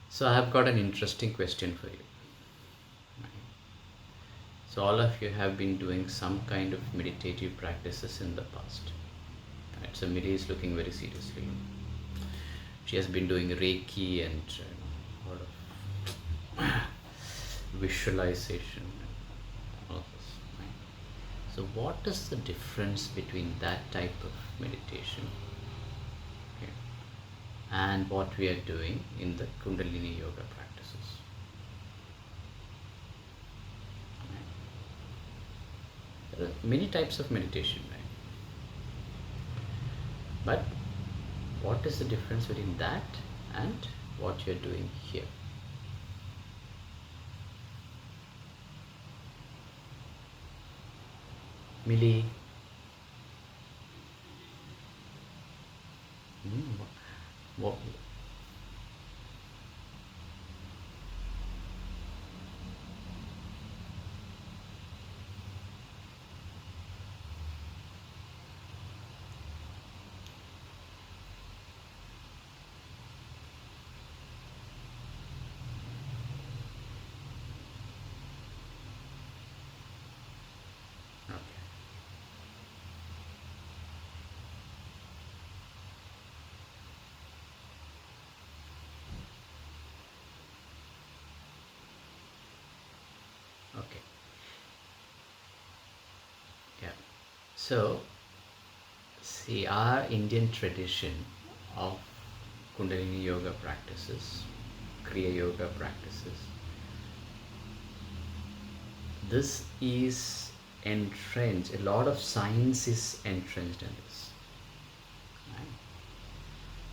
So I have got an interesting question for you. So all of you have been doing some kind of meditative practices in the past. Right? So Miri is looking very seriously. She has been doing Reiki and all of visualization and all this. Right? So what is the difference between that type of meditation, okay, and what we are doing in the Kundalini Yoga practices? There are many types of meditation, right? But what is the difference between that and what you're doing here? Millie, what? Okay, okay, yeah. So, see, our Indian tradition of Kundalini Yoga practices, Kriya Yoga practices, this is entrenched, a lot of science is entrenched in this. Right?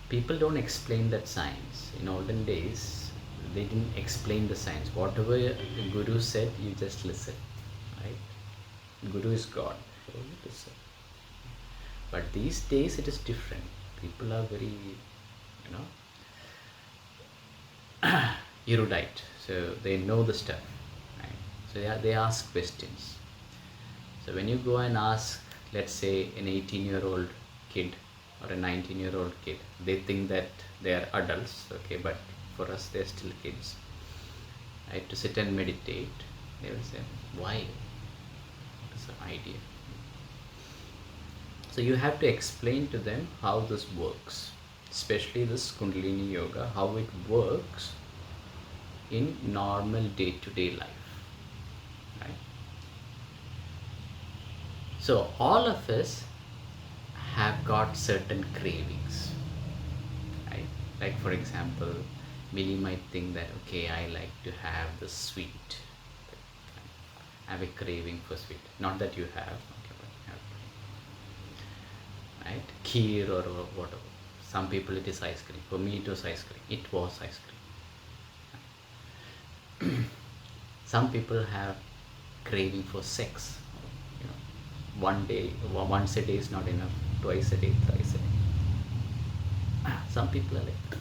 People don't explain that science. In olden days, they didn't explain the science. Whatever the Guru said, you just listen. Right? Guru is God. So you listen. But these days it is different. People are very, erudite. So they know the stuff. Right? So they ask questions. So when you go and ask, let's say, an 18-year-old kid or a 19-year-old kid, they think that they are adults, okay, but for us they're still kids. Right? To sit and meditate, they will say, why? What is the idea? So you have to explain to them how this works, especially this Kundalini Yoga, how it works in normal day-to-day life. Right? So all of us have got certain cravings, right? Like for example, Millie might think that, okay, I like to have the sweet. I have a craving for sweet. Not that you have, okay, but you have, right? Kheer or whatever. Some people it is ice cream. For me it was ice cream. It was ice cream. Some people have craving for sex. You know, once a day is not enough. Twice a day, thrice a day. Some people are like that.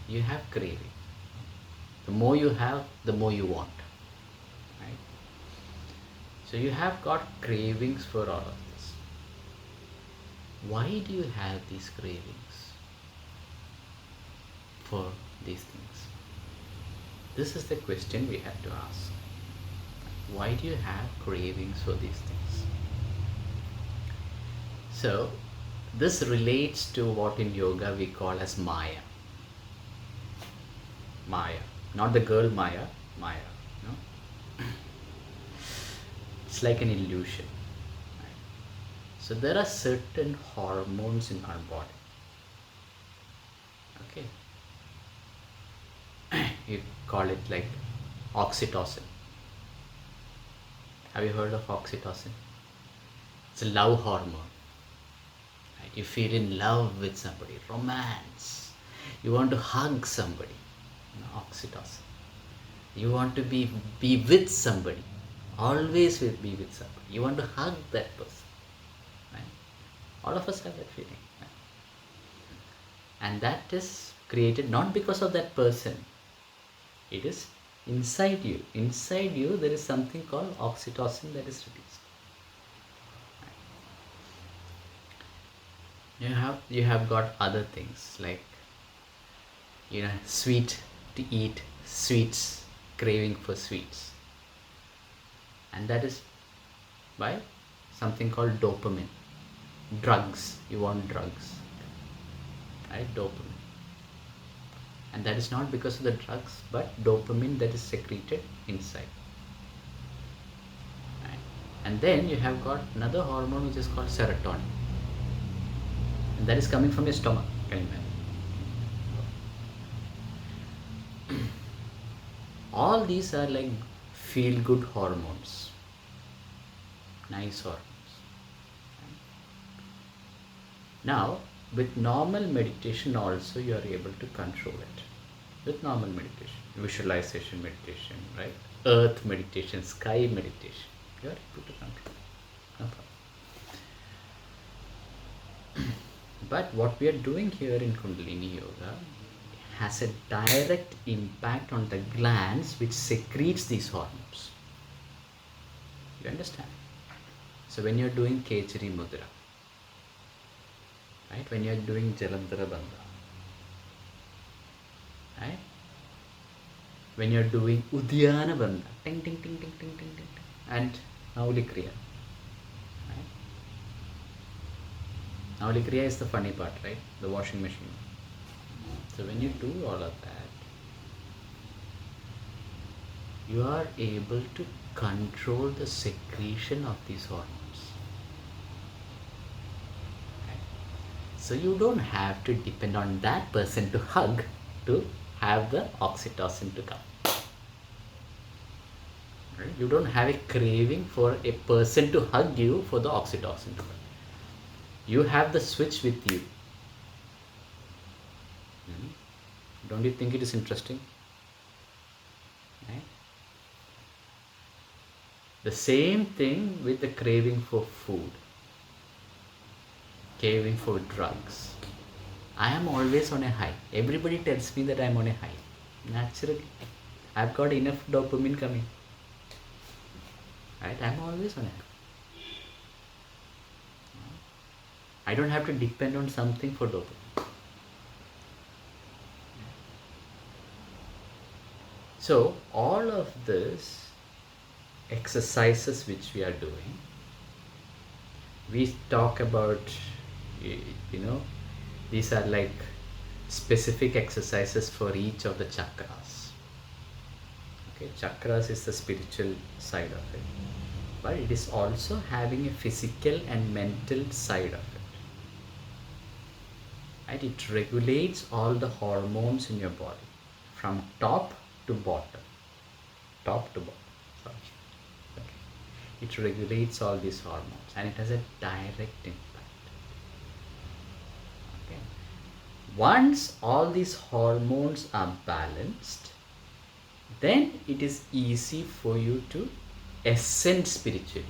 You have craving. The more you have, the more you want. Right? So you have got cravings for all of this. Why do you have these cravings for these things? This is the question we have to ask. Why do you have cravings for these things? So this relates to what in yoga we call as Maya. Maya, not the girl Maya, Maya. No? It's like an illusion. Right? So there are certain hormones in our body. Okay, you call it like oxytocin. Have you heard of oxytocin? It's a love hormone. Right? You feel in love with somebody, romance. You want to hug somebody, oxytocin. You want to be with somebody, always be with somebody. You want to hug that person. Right? All of us have that feeling. Right? And that is created not because of that person. It is inside you. Inside you there is something called oxytocin that is released. Right? You have got other things like sweet to eat, sweets, craving for sweets. And that is by something called dopamine. Drugs, you want drugs, right? Dopamine. And that is not because of the drugs, but dopamine that is secreted inside. Right? And then you have got another hormone which is called serotonin. And that is coming from your stomach, can you imagine? All these are like feel good hormones, nice hormones. Now, with normal meditation also you are able to control it. With normal meditation, visualization meditation, right? Earth meditation, sky meditation, you are able to control it. No problem. But what we are doing here in Kundalini Yoga has a direct impact on the glands which secretes these hormones. You understand? So when you are doing Kechari Mudra, right? When you are doing Jalandhara Bandha, right? When you are doing Udyana Bandha, ting ting ting ting ting ting ting, and Nauli Kriya, right? Nauli Kriya is the funny part, right? The washing machine. So when you do all of that, you are able to control the secretion of these hormones. So you don't have to depend on that person to hug to have the oxytocin to come. Right? You don't have a craving for a person to hug you for the oxytocin to come. You have the switch with you. Don't you think it is interesting? Right? The same thing with the craving for food, craving for drugs. I am always on a high. Everybody tells me that I am on a high. Naturally, I've got enough dopamine coming. Right? I'm always on a high. I don't have to depend on something for dopamine. So all of this exercises which we are doing, we talk about, these are like specific exercises for each of the chakras. Okay, chakras is the spiritual side of it, but it is also having a physical and mental side of it. Right? It regulates all the hormones in your body from top to bottom. Top to bottom. Sorry. Okay. It regulates all these hormones and it has a direct impact. Okay. Once all these hormones are balanced, then it is easy for you to ascend spiritually.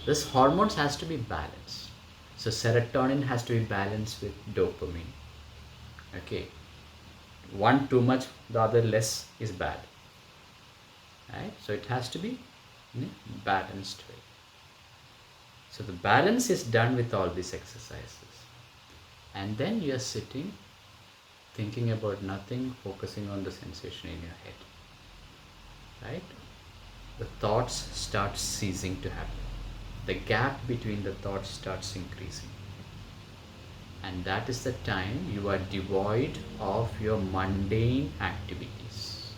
This hormones has to be balanced. So serotonin has to be balanced with dopamine. Okay. One too much, the other less is bad. Right? So it has to be in a balanced way. So the balance is done with all these exercises. And then you are sitting, thinking about nothing, focusing on the sensation in your head. Right? The thoughts start ceasing to happen. The gap between the thoughts starts increasing. And that is the time you are devoid of your mundane activities,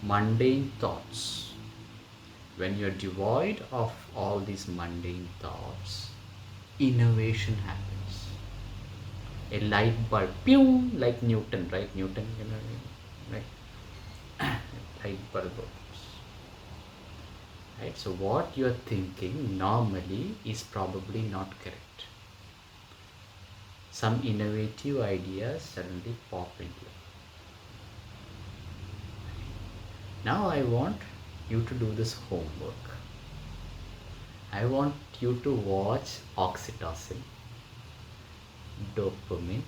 mundane thoughts. When you're devoid of all these mundane thoughts, innovation happens. A light bulb, pew, like Newton, right? Newton, right? Light bulb opens. Right? So what you're thinking normally is probably not correct. Some innovative ideas suddenly pop into you. Now I want you to do this homework. I want you to watch oxytocin, dopamine,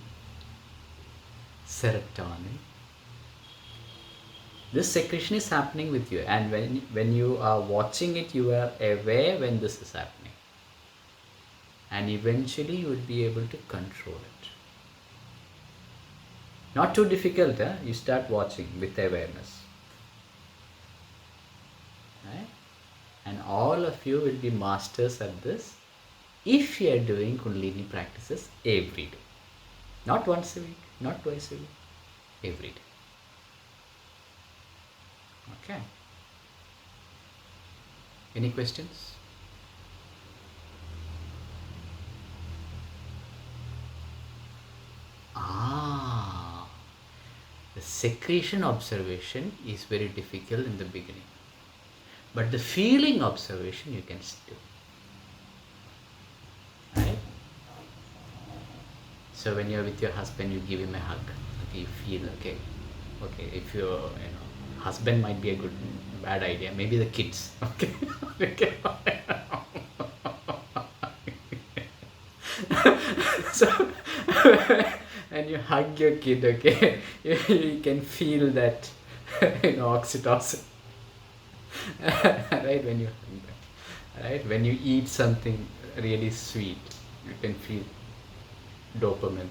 serotonin. This secretion is happening with you, and when you are watching it, you are aware when this is happening. and eventually you will be able to control it. Not too difficult, huh? You start watching with awareness. Right? And all of you will be masters at this if you are doing Kundalini practices every day. Not once a week, not twice a week, every day. Okay. Any questions? The secretion observation is very difficult in the beginning. But the feeling observation you can do. Right? So when you're with your husband, you give him a hug. Okay, you feel okay. Okay, if your husband might be a bad idea. Maybe the kids. Okay. Okay. So and you hug your kid, okay, you can feel that oxytocin. Right, when you right, when you eat something really sweet, you can feel dopamine,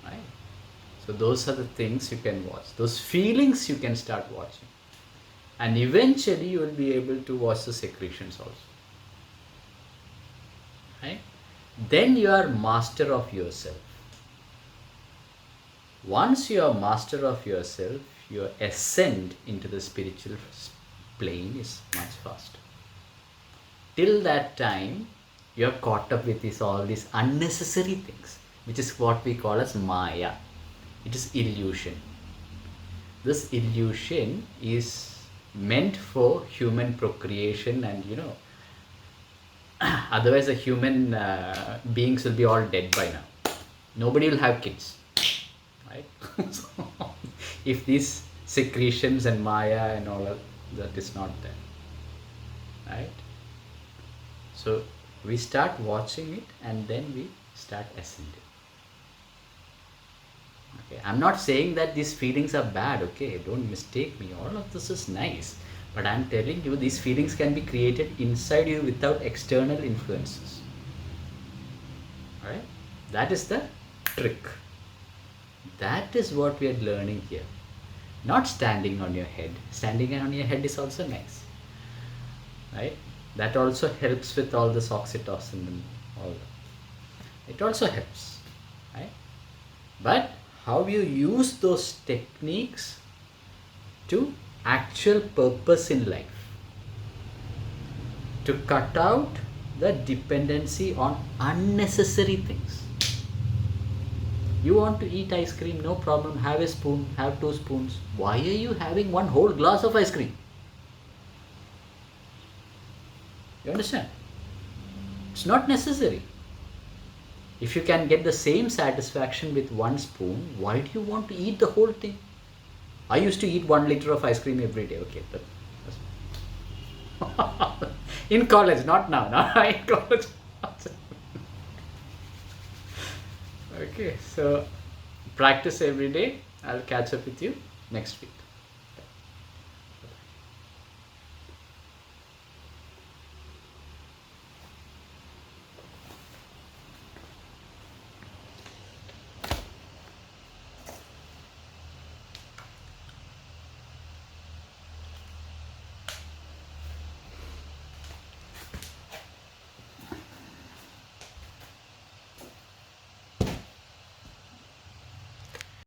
right? So those are the things you can watch. Those feelings you can start watching, and eventually you will be able to watch the secretions also, right? Then you are master of yourself. Once you are master of yourself, your ascent into the spiritual plane is much faster. Till that time, you are caught up with all these unnecessary things, which is what we call as Maya. It is illusion. This illusion is meant for human procreation, and otherwise the human beings will be all dead by now. Nobody will have kids. Right? So, if these secretions and Maya and all of that is not there, right? So we start watching it, and then we start ascending. Okay, I'm not saying that these feelings are bad. Okay, don't mistake me. All of this is nice, but I'm telling you, these feelings can be created inside you without external influences. Right? That is the trick. That is what we are learning here. Not standing on your head. Standing on your head is also nice. Right? That also helps with all this oxytocin and all that. It also helps. Right? But how you use those techniques to actual purpose in life. To cut out the dependency on unnecessary things. You want to eat ice cream, no problem, have a spoon, have 2 spoons. Why are you having one whole glass of ice cream? You understand? It's not necessary. If you can get the same satisfaction with 1 spoon, why do you want to eat the whole thing? I used to eat 1 liter of ice cream every day. Okay, that's in college, not now. Now in college. Okay, so practice every day. I'll catch up with you next week.